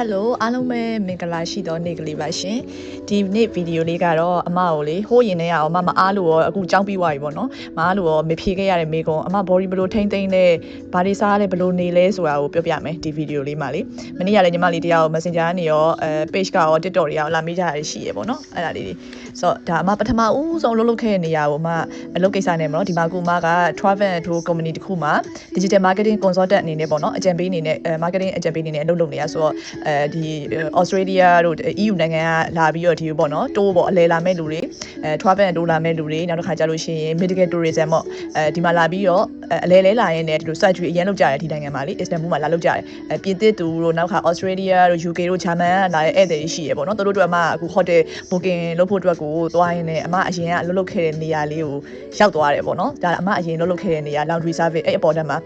Hello အားလုံးပဲမင်္ဂလာရှိသောနေ့ကလေးပါရှင်ဒီနေ့ဗီဒီယိုလေးကတော့အမကိုလေဟိုးရင်ထဲအောင်အမမအားလို့ရောအခုကြောင်းပြီးသွားပြီပေါ့နော်မအားလို့ရောမဖြေခဲ့ရတဲ့မိကုံအမ body ဘယ်လိုထိမ့်သိမ့်လဲဘာတွေစားလဲဘယ်လိုနေလဲဆိုတာကိုပြောပြမယ်ဒီဗီဒီယိုလေးမှာလေမနေ့ကလည်းညီမလေးတယောက် Messenger ကနေရောpage ကရော TikTok တွေရောလာမေးကြရရှိရပေါ့နော်အဲ့ဒါလေးဆိုတော့ဒါအမပထမဦးဆုံးလုပ်ခဲ့တဲ့နေရာကိုအမအလုပ်ကိစ္စနဲ့မနော်ဒီမှာကူအမက Travel and Tour Company တခုမှာ Digital Marketing Consultant အနေနဲ့ပေါ့နော်အကြံပေးအနေနဲ့ marketing အကြံပေးအနေနဲ့အလုပ်လုပ်နေရဆိုတော့ဒီ Australia တို့ EU နိုင်ငံကလာပြီးတော့ဒီပေါ့နော်တိုးပေါ့အလဲလာမဲ့လူတွေtravel and tour လာမဲ့လူတွေနောက်တစ်ခါကျလို့ရှိရင် medical tourism ပေါ့ဒီမှာလာပြီးတော့အလဲလာရင်လည်းဒီလို surgery အရင်လုပ်ကြတယ်ဒီနိုင်ငံမှာလေ Istanbul မှာလာလုပ်ကြတယ်ပြင်သစ်သူတို့နောက်ခါ Australia တို့ UK တို့ German လာတဲ့ဧည့်သည်တွေရှိရပေါ့နော်တို့တို့အမအခု hotel booking လုပ်ဖို့အတွက်ကိုသွားရင်းနဲ့အမအရင်ကအလုပ်လုပ်ခဲ့တဲ့နေရာလေးကိုရောက်သွားတယ်ပေါ့နော်ဒါအမအရင်လုပ်ခဲ့တဲ့နေရာ laundry service အဲ့အပေါ်တက်မှာ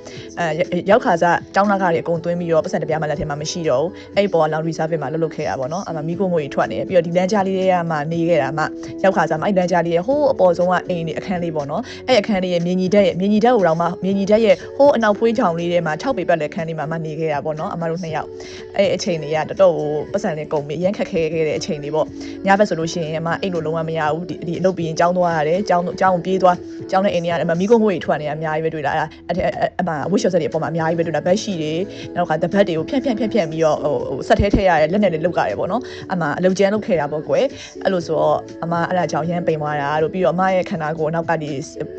ရောက်ခါစားကျောင်းသားကတွေအကုန်သွင်းပြီးတော့ပတ်စံတပြားမှလက်ထဲမှာမရှိတော့ဘူးအဲ့အပေါ် laundry service မှာလုပ်ခဲ့ရပါတော့အမမိကိုငွေထွက်နေပြီးတော့ဒီလမ်းကြားလေးတွေကမှနေခဲ့တာမှရောက်ခါစားမှအဲ့လမ်းကြားလေးရဲ့ဟိုးအပေါ်ဆုံးကအိမ်နေအခန်းလေးပေါ့နော်အဲ့အခန်းလေးရဲ့မြင်းကြီးတက်ကိုတော့မှမြင်းကြီးတက်ရဲ့ဟိုးအနောက်ဖွေးချောင်လေးထဲမှာ6ပေပတ်တဲ့အခန်းလေးမှာမှနေခဲ့ရပေါ့နော်အမတို့2ယောက်အဲ့အချိန်တွေကတော်တော်ကိုပတ်စံလေးကုန်ပြီးအရင်ခက်ခဲခဲ့တဲ့အချိန်တွေပေါ့ညဘက်ဆိုလို့ရှိရင်အမအိတ်လို့လုံးဝမရဘူးဒီအလုပ်ပြီးရင်ကြောင်းသွားရတယ်ကြောင်းပြေးသွားကြောင်းတဲ့အိမ်တွေကအမမိကိုငွေထွက်နေတာအများကြီးပဲတွေ့လာအမဝှစ်ရှော့ဆက်တွေအပေါ်မှာအများကြီးပဲတွေ့လာဘက်ရှိတွေနောက်ကတပတ်တွေကိုဖြန့်ပြီးတော့ဟိုဆက်ထဲရတဲ့လက်နဲ့လေးလုတ်ကြရတယ်ပေါ့နော်အမအလုပ်ကျန်းလုပ်ခဲ့တာပေါ့ကွယ်အဲ့လိုဆိုတော့အမအဲ့ဒါကြောင့်ရမ်းပိန်သွားတာတို့ပြီးတော့အမရဲ့ခန္ဓာကိုယ်နောက်ကဒီ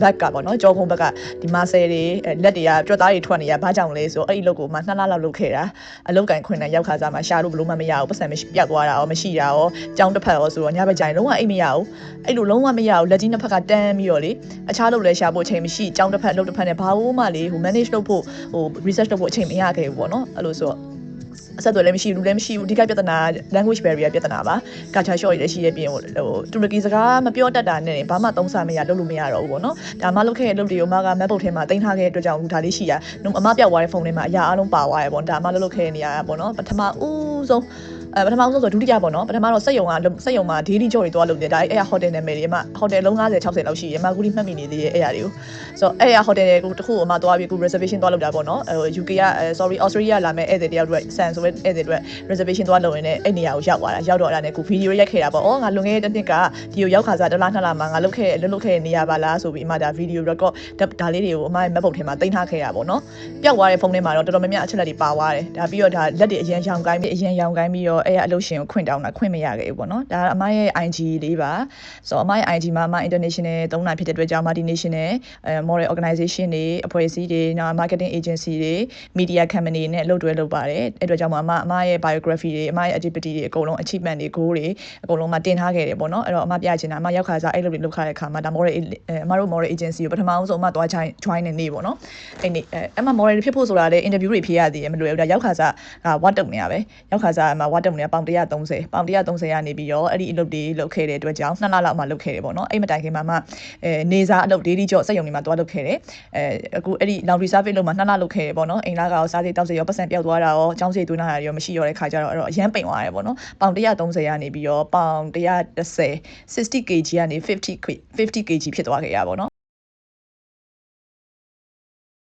ဘက်ကပေါ့နော်ကြောခုံးဘက်ကဒီမဆယ်တွေလက်တွေကကြွက်သားတွေထွက်နေရဘာကြောင့်လဲဆိုတော့အဲ့ဒီလုပ်ကိုမှ2လလောက်လုပ်ခဲ့တာအလုပ်ကန်ခွင်နဲ့ရောက်ခါစားမှာရှာလို့ဘလို့မှမရဘူးပတ်စံမရှိပြတ်သွားတာရောမရှိတာရောကြောင်းတစ်ဖက်ရောဆိုတော့ညဘက်ကျရင်လုံးဝအိတ်မရဘူးအဲ့လိုလုံးဝမရဘူးလက်ကြီးနှစ်ဖက်ကတန်းပြီးတော့လေအခြားလုပ်လဲရှာဖို့အချိန်မရှိကြောင်းတစ်ဖက်လုပ်တစ်ဖက်နဲ့ဘာလို့မှလေဟို manage လုပ်ဖို့ဟို research လုပ်ဖို့အချိန်မရခဲ့ဘူးပေါ့နော်အဲ့လိုဆိုတော့အဆက်အသွယ်လည်းမရှိဘူးလည်းမရှိဘူးအဓိကပြဿနာ language barrier ပြဿနာပါ culture shock တွေလည်းရှိရပြင်ဟိုတူရကီစကားမပြောတတ်တာနဲ့ဘာမှသုံးစာမရလုပ်လို့မရတော့ဘူးပေါ့နော်ဒါမှလုပ်ခဲ့တဲ့လုပ်တွေကိုအမက map ပုတ်ထဲမှာတင်ထားခဲ့တဲ့အတွက်ကြောင့်ဒါလေးရှိရအမပြောက်သွားတဲ့ဖုန်းထဲမှာအရာအလုံးပါသွားရပေါ့ဒါအမလုပ်ခဲ့တဲ့နေရာပေါ့နော်ပထမဦးဆုံးဆိုဒုတိယပေါ့နော်ပထမတော့စက်ရုံမှာ daily job တွေတွားလုပ်တယ်ဒါအဲ့ hotel နာမည်တွေအမ hotel လုံး50 60လောက်ရှိရအမကူဒီမှတ်မိနေသေးရဲ့အဲ့အရာတွေကိုဆိုတော့အဲ့ hotel တွေကိုတခုအမတွားပြီးကူ reservation တွားလုပ်တာပေါ့နော် UK က Australia လာမဲ့ဧည့်သည်တယောက်တို့ဆန်ဆိုပဲဧည့်သည်တွေ reservation တွားလုပ်ရင်းနဲ့အဲ့နေရာကိုရောက်သွားတာရောက်တော့အဲ့ဒါနဲ့ကူ video ရိုက်ခဲ့တာပေါ့ငါလွန်ခဲ့တဲ့တစ်နှစ်ကဒီကိုရောက်ခါစားတစ်လ2လမှာငါလုပ်ခဲ့တဲ့နေရာပါလားဆိုပြီးအမဒါ video record ဒါလေးတွေကိုအမရဲ့ map ပုတ်ထဲမှာတင်ထားခဲ့ရပါပေါ့နော်ပျောက်သွားတဲ့ဖုန်းထဲမှာတော့တော်တော်များများအချက်လက်တွေပါသွားတယ်ဒါပြီးတော့ဒါလက်တွေအရင်ရောင်ကိုင်းပြီးတော့အဲ့အလုပ်ရှင်ကိုခွင့်တောင်းတာခွင့်မရခဲ့ဘူးပေါ့နော်ဒါအမရဲ့ IG လေးပါဆိုတော့အမရဲ့ IG မှာအမ international သုံးတာဖြစ်တဲ့အတွက်ကြောင့် multinational model organization တွေအဖွဲ့အစည်းတွေနောက် marketing agency တွေ media company နဲ့အလုပ်တွဲလုပ်ပါတယ်အဲ့အတွက်ကြောင့်အမရဲ့ biography တွေအမရဲ့ activity တွေအကုန်လုံး achievement တွေ goal တွေအကုန်လုံးမှာတင်ထားခဲ့တယ်ပေါ့နော်အဲ့တော့အမပြချင်တာအမရောက်ခါစားအဲ့လုပ်တွေလုပ်ခါတဲ့အခါမှာဒါ model အမတို့ model agency ကိုပထမဆုံးအမသွား join နေနေပေါ့နော်အဲ့နေ့အမ model ဖြစ်ဖို့ဆိုတာလေ interview တွေဖြေရသေးတယ်မလွယ်ဘူးဒါရောက်ခါစားဝတ်တုံနေရပဲရောက်ခါစားအမဝတ်တုံနေပေါင်130ကနေပြီးတော့အဲ့ဒီအလုပ်တွေလုပ်ခဲ့တဲ့အတွက်ကြောင့်2လလောက်မှလုပ်ခဲ့တယ်ပေါ့နော်အဲ့မတိုင်ခင်မှာနေစားအလုပ် daily job စက်ရုံတွေမှာသွားလုပ်ခဲ့တယ်အခုအဲ့ဒီ laundry service လုပ်မှာ2လလုပ်ခဲ့တယ်ပေါ့နော်အိမ်လာကရောစားစိတ်တောက်စိတ်ရောပတ်စံပြောက်သွားတာရောចောင်းစိတ်သွင်းလာတာရောမရှိရောတဲ့ခါကျတော့အဲ့တော့အရန်ပိန်သွားတယ်ပေါ့နော်ပေါင်130ကနေပြီးတော့ပေါင်110 60 kg ကနေ50 kg ဖြစ်သွားခဲ့ရပါတော့